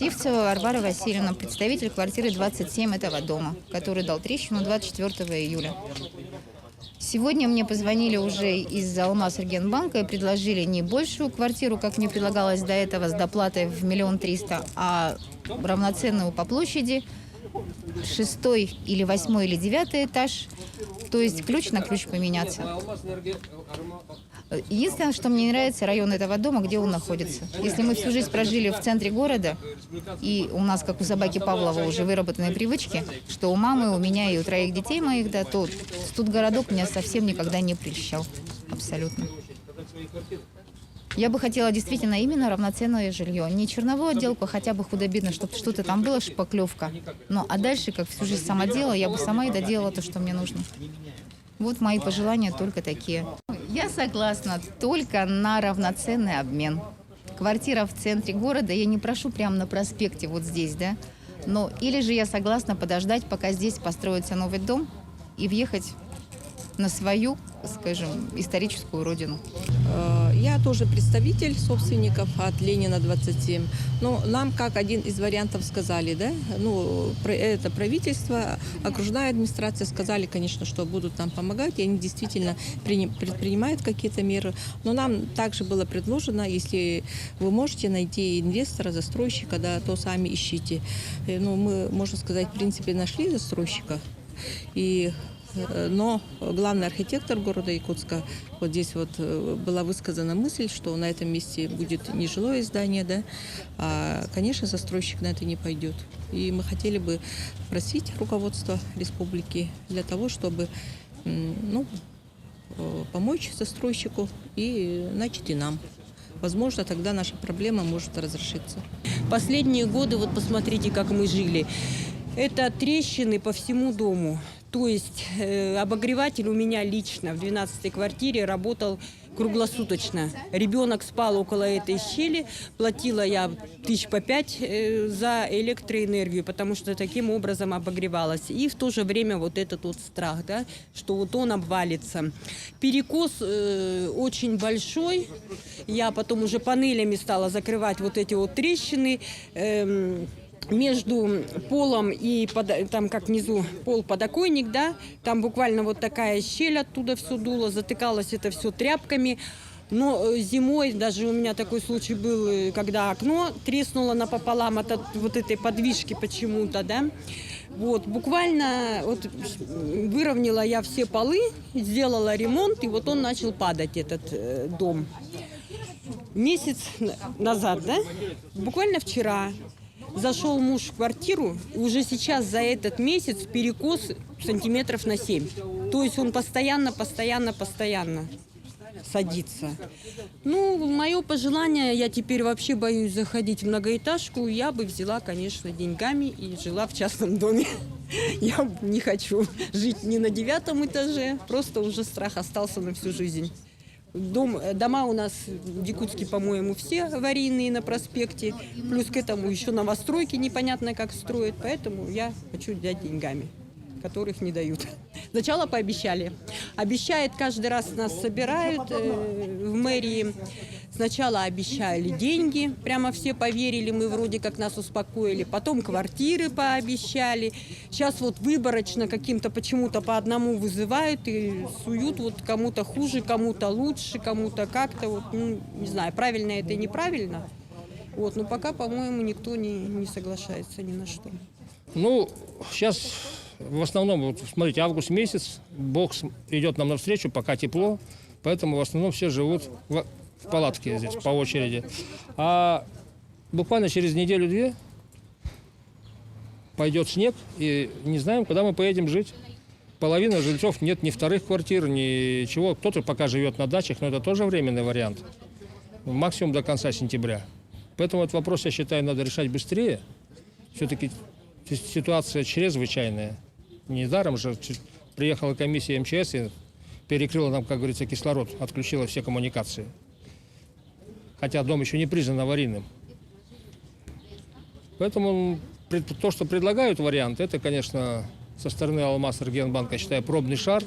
Сивцева Варвара Васильевна, представитель квартиры 27 этого дома, который дал трещину 24 июля. Сегодня мне позвонили уже из Алмаз-Регенбанка и предложили не большую квартиру, как мне предлагалось до этого, с доплатой в 1 300 000, а равноценную по площади, 6-й или 8-й или 9-й этаж, то есть ключ на ключ поменяться. Единственное, что мне не нравится, район этого дома, где он находится. Если мы всю жизнь прожили в центре города, и у нас, как у собаки Павлова, уже выработаны привычки, что у мамы, у меня и у 3 детей моих, да, то тут городок меня совсем никогда не прельщал. Абсолютно. Я бы хотела действительно именно равноценное жилье. Не черновую отделку, хотя бы худо-бедно, чтобы что-то там было, шпаклевка. Ну, а дальше, как всю жизнь сама делала, я бы сама и доделала то, что мне нужно. Вот мои пожелания только такие. Я согласна только на равноценный обмен. Квартира в центре города, я не прошу прямо на проспекте, вот здесь, да. Но или же я согласна подождать, пока здесь построится новый дом и въехать на свою, скажем, историческую родину. Я тоже представитель собственников от Ленина 27. Но нам, как один из вариантов, сказали, да, ну, это правительство, окружная администрация сказали, конечно, что будут нам помогать, и они действительно предпринимают какие-то меры. Но нам также было предложено, если вы можете найти инвестора, застройщика, да, то сами ищите. Ну, мы, можно сказать, в принципе, нашли застройщика. Но главный архитектор города Якутска, вот здесь вот была высказана мысль, что на этом месте будет нежилое здание, да, а, конечно, застройщик на это не пойдет. И мы хотели бы просить руководство республики для того, чтобы, ну, помочь застройщику и, значит, и нам. Возможно, тогда наша проблема может разрешиться. Последние годы, вот посмотрите, как мы жили. Это трещины по всему дому. То есть обогреватель у меня лично в 12-й квартире работал круглосуточно. Ребенок спал около этой щели, платила я 5 000 за электроэнергию, потому что таким образом обогревалась. И в то же время вот этот вот страх, да, что вот он обвалится. Перекос очень большой. Я потом уже панелями стала закрывать вот эти вот трещины. Между полом и там как внизу пол подоконник, да, там буквально вот такая щель, оттуда все дуло, затыкалось это все тряпками. Но зимой даже у меня такой случай был, когда окно треснуло напополам от вот этой подвижки почему-то, да. Вот, буквально вот выровняла я все полы, сделала ремонт, и вот он начал падать, этот дом. Месяц назад, да, буквально вчера. Зашел муж в квартиру, и уже сейчас за этот месяц перекос сантиметров на 7. То есть он постоянно садится. Ну, мое пожелание, я теперь вообще боюсь заходить в многоэтажку, я бы взяла, конечно, деньгами и жила в частном доме. Я не хочу жить ни на 9-м этаже, просто уже страх остался на всю жизнь. Дома у нас в Якутске, по-моему, все аварийные на проспекте. Плюс к этому еще новостройки непонятно как строят. Поэтому я хочу взять деньгами, которых не дают. Сначала пообещали. Обещают, каждый раз нас собирают в мэрии. Сначала обещали деньги, прямо все поверили, мы вроде как нас успокоили. Потом квартиры пообещали. Сейчас вот выборочно каким-то почему-то по одному вызывают и суют вот кому-то хуже, кому-то лучше, кому-то как-то. Вот, ну, не знаю, правильно это и неправильно. Вот, но пока, по-моему, никто не соглашается ни на что. Ну, сейчас в основном, вот, смотрите, август месяц, Бог идет нам навстречу, пока тепло, поэтому в основном все живут в палатке здесь по очереди. А буквально через неделю-две пойдет снег, и не знаем, куда мы поедем жить. Половина жильцов нет ни вторых квартир, ничего. Кто-то пока живет на дачах, но это тоже временный вариант. Максимум до конца сентября. Поэтому этот вопрос, я считаю, надо решать быстрее. Все-таки ситуация чрезвычайная. Недаром же приехала комиссия МЧС и перекрыла нам, как говорится, кислород, отключила все коммуникации. Хотя дом еще не признан аварийным. Поэтому то, что предлагают вариант, это, конечно, со стороны Алмаз-Регенбанка, считаю, пробный шар,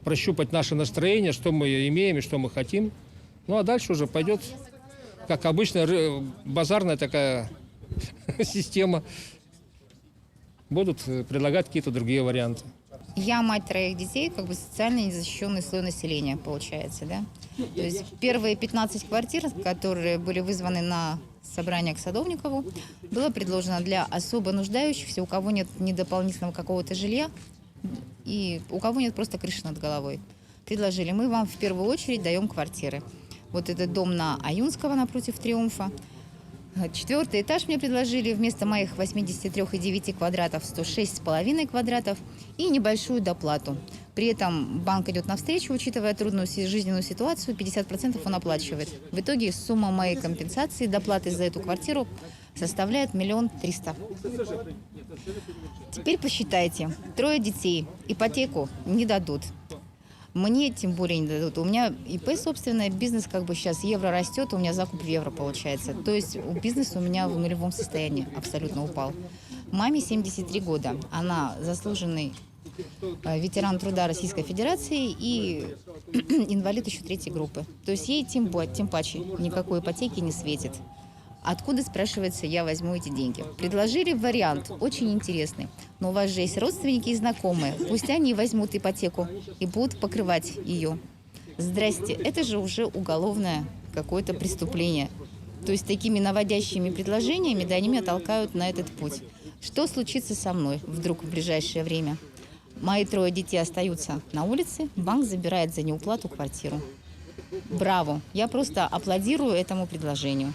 прощупать наше настроение, что мы имеем и что мы хотим. Ну, а дальше уже пойдет, как обычно, базарная такая система. Будут предлагать какие-то другие варианты. Я мать 3 детей, как бы социально незащищенный слой населения, получается, да. То есть первые 15 квартир, которые были вызваны на собрание к Садовникову, было предложено для особо нуждающихся, у кого нет ни дополнительного какого-то жилья, и у кого нет просто крыши над головой. Предложили, мы вам в первую очередь даем квартиры. Вот этот дом на Аюнского напротив Триумфа. 4-й этаж мне предложили вместо моих 83,9 квадратов 106,5 квадратов и небольшую доплату. При этом банк идет навстречу, учитывая трудную жизненную ситуацию, 50% он оплачивает. В итоге сумма моей компенсации, доплаты за эту квартиру составляет 1 300 000. Теперь посчитайте, 3 детей, ипотеку не дадут. Мне тем более не дадут. У меня ИП, собственно, бизнес как бы сейчас евро растет, у меня закуп в евро получается. То есть бизнес у меня в нулевом состоянии абсолютно упал. Маме 73 года. Она заслуженный ветеран труда Российской Федерации и инвалид еще 3-й группы. То есть ей тем паче никакой ипотеки не светит. Откуда, спрашивается, я возьму эти деньги? Предложили вариант, очень интересный. Но у вас же есть родственники и знакомые. Пусть они возьмут ипотеку и будут покрывать ее. Здрасте, это же уже уголовное какое-то преступление. То есть такими наводящими предложениями, да, они меня толкают на этот путь. Что случится со мной вдруг в ближайшее время? Мои 3 детей остаются на улице, банк забирает за неуплату квартиру. Браво! Я просто аплодирую этому предложению.